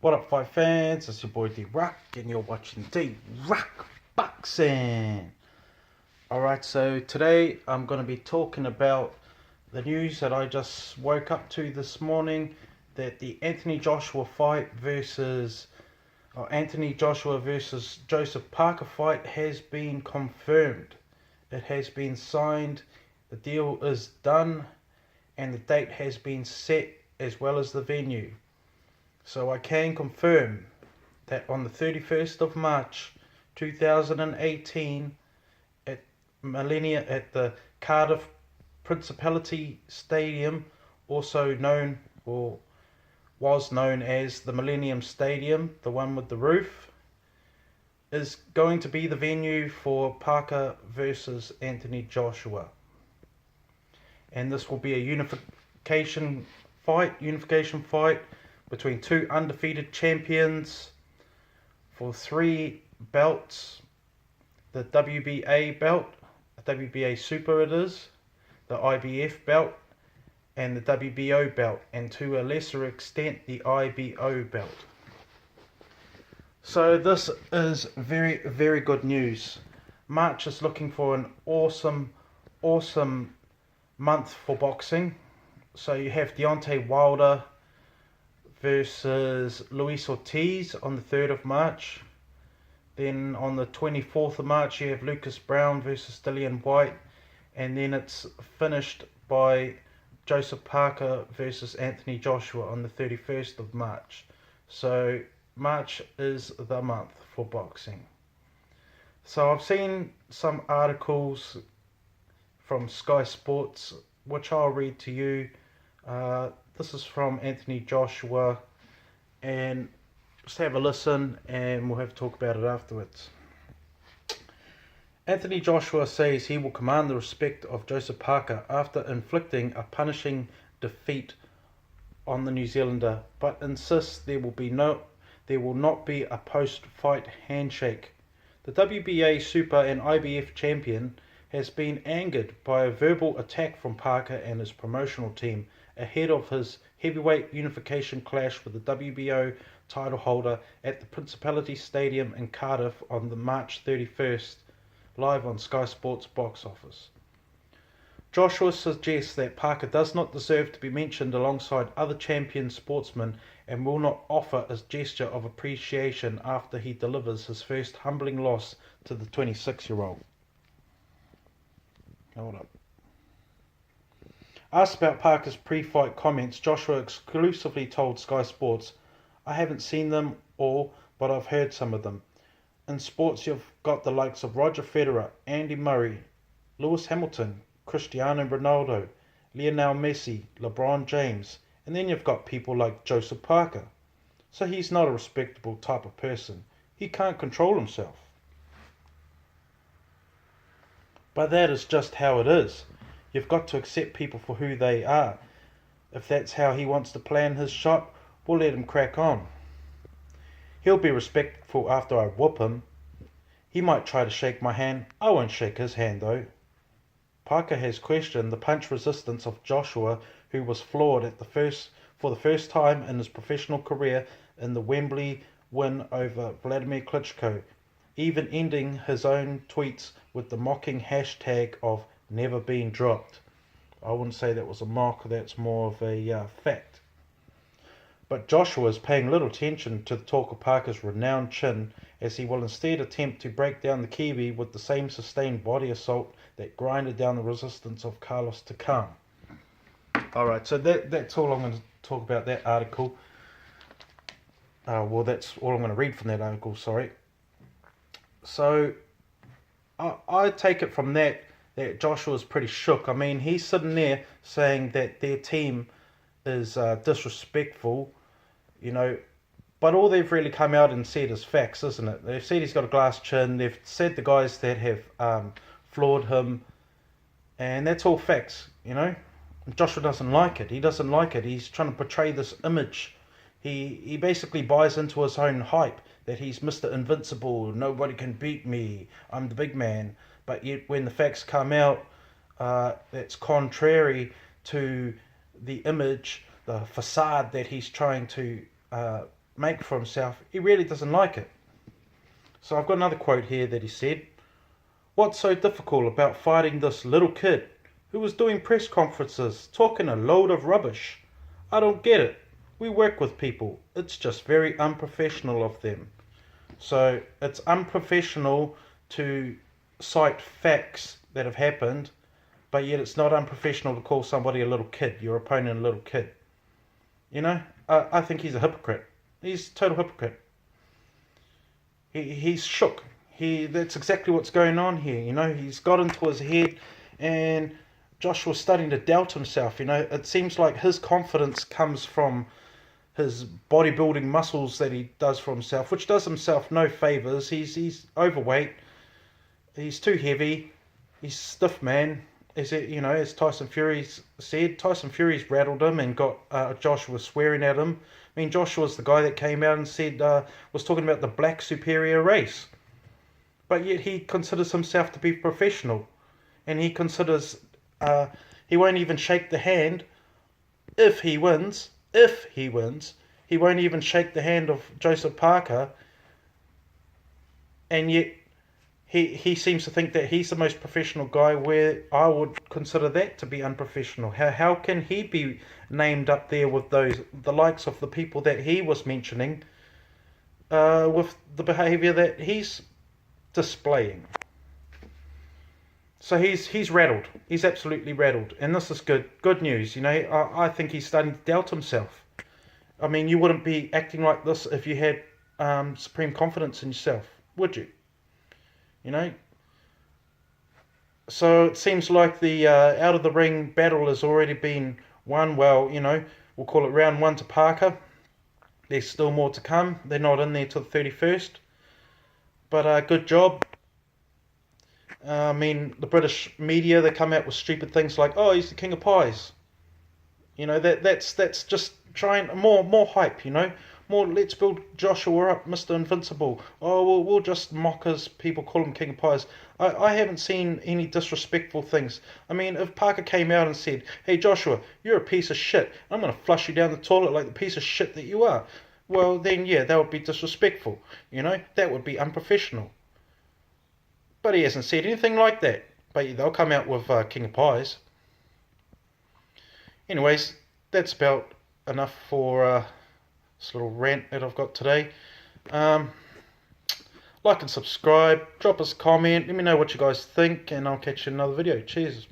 What up, fight fans? It's your boy D-Rock, and you're watching D-Rock Boxing. Alright, so today I'm going to be talking about the news that I just woke up to this morning, that the Anthony Joshua versus Joseph Parker fight has been confirmed. It has been signed, the deal is done, and the date has been set as well as the venue. So I can confirm that on the 31st of March 2018 at the Cardiff Principality Stadium, also known or was known as the Millennium Stadium, the one with the roof, is going to be the venue for Parker versus Anthony Joshua. And this will be a unification fight between two undefeated champions for 3 belts: the WBA belt, the WBA Super it is, the IBF belt, and the WBO belt, and to a lesser extent the IBO belt. So this is very, very good news. March is looking for an awesome month for boxing. So you have Deontay Wilder versus Luis Ortiz on the 3rd of March. Then on the 24th of March you have Lucas Browne versus Dillian Whyte. And then it's finished by Joseph Parker versus Anthony Joshua on the 31st of March. So March is the month for boxing. So I've seen some articles from Sky Sports, which I'll read to you. This is from Anthony Joshua, and just have a listen and we'll have a talk about it afterwards. Anthony Joshua says he will command the respect of Joseph Parker after inflicting a punishing defeat on the New Zealander, but insists there will not be a post-fight handshake. The WBA Super and IBF champion has been angered by a verbal attack from Parker and his promotional team ahead of his heavyweight unification clash with the WBO title holder at the Principality Stadium in Cardiff on the March 31st, live on Sky Sports Box Office. Joshua suggests that Parker does not deserve to be mentioned alongside other champion sportsmen and will not offer a gesture of appreciation after he delivers his first humbling loss to the 26-year-old. Hold up. Asked about Parker's pre-fight comments, Joshua exclusively told Sky Sports, "I haven't seen them all, but I've heard some of them. In sports you've got the likes of Roger Federer, Andy Murray, Lewis Hamilton, Cristiano Ronaldo, Lionel Messi, LeBron James, and then you've got people like Joseph Parker. So he's not a respectable type of person. He can't control himself." But that is just how it is. You've got to accept people for who they are. If that's how he wants to plan his shot, we'll let him crack on. He'll be respectful after I whoop him. He might try to shake my hand. I won't shake his hand though. Parker has questioned the punch resistance of Joshua, who was floored for the first time in his professional career in the Wembley win over Vladimir Klitschko, even ending his own tweets with the mocking hashtag of "never been dropped." I wouldn't say that was a mock, that's more of a fact. But Joshua is paying little attention to the talk of Parker's renowned chin, as he will instead attempt to break down the Kiwi with the same sustained body assault that grinded down the resistance of Carlos Takam. Alright, so that's all I'm going to talk about that article. That's all I'm going to read from that article, sorry. So I take it from that Joshua's pretty shook. I mean, he's sitting there saying that their team is disrespectful, but all they've really come out and said is facts, isn't it? They've said he's got a glass chin, they've said the guys that have floored him, and that's all facts, Joshua doesn't like it. He doesn't like it. He's trying to portray this image. He basically buys into his own hype that he's Mr. Invincible, nobody can beat me, I'm the big man. But yet when the facts come out, that's contrary to the image, the facade that he's trying to make for himself, he really doesn't like it. So I've got another quote here that he said, "What's so difficult about fighting this little kid who was doing press conferences talking a load of rubbish? I don't get it. We work with people. It's just very unprofessional of them." So it's unprofessional to cite facts that have happened, but yet it's not unprofessional to call somebody a little kid, your opponent a little kid. You know, I think he's a hypocrite. He's a total hypocrite. He's shook. That's exactly what's going on here. You know, he's got into his head, and Joshua's starting to doubt himself. You know, it seems like his confidence comes from his bodybuilding muscles that he does for himself, which does himself no favors. He's overweight. He's too heavy. He's stiff, man. Is it, you know, as Tyson Fury's said, Tyson Fury's rattled him and got Joshua swearing at him. I mean, Joshua's the guy that came out and said, was talking about the black superior race. But yet he considers himself to be professional. And he considers, he won't even shake the hand if he wins. If he wins, he won't even shake the hand of Joseph Parker. And yet he seems to think that he's the most professional guy, where I would consider that to be unprofessional. How can he be named up there with the likes of the people that he was mentioning, with the behaviour that he's displaying? So he's rattled. He's absolutely rattled, and this is good news. You know, I think he's starting to doubt himself. I mean, you wouldn't be acting like this if you had supreme confidence in yourself, would you? You know. So it seems like the out of the ring battle has already been won. Well, you know, we'll call it round 1 to Parker. There's still more to come. They're not in there till the 31st. But good job. I mean, the British media, they come out with stupid things like, "Oh, he's the king of pies." You know, that's just trying more hype. You know, more, let's build Joshua up, Mr. Invincible. Oh, we'll just mock his people, call him king of pies. I haven't seen any disrespectful things. I mean, if Parker came out and said, "Hey Joshua, you're a piece of shit. I'm gonna flush you down the toilet like the piece of shit that you are," well then yeah, that would be disrespectful. You know, that would be unprofessional. But he hasn't said anything like that. But they'll come out with King of Pies. Anyways, that's about enough for this little rant that I've got today. Like and subscribe. Drop us a comment. Let me know what you guys think. And I'll catch you in another video. Cheers.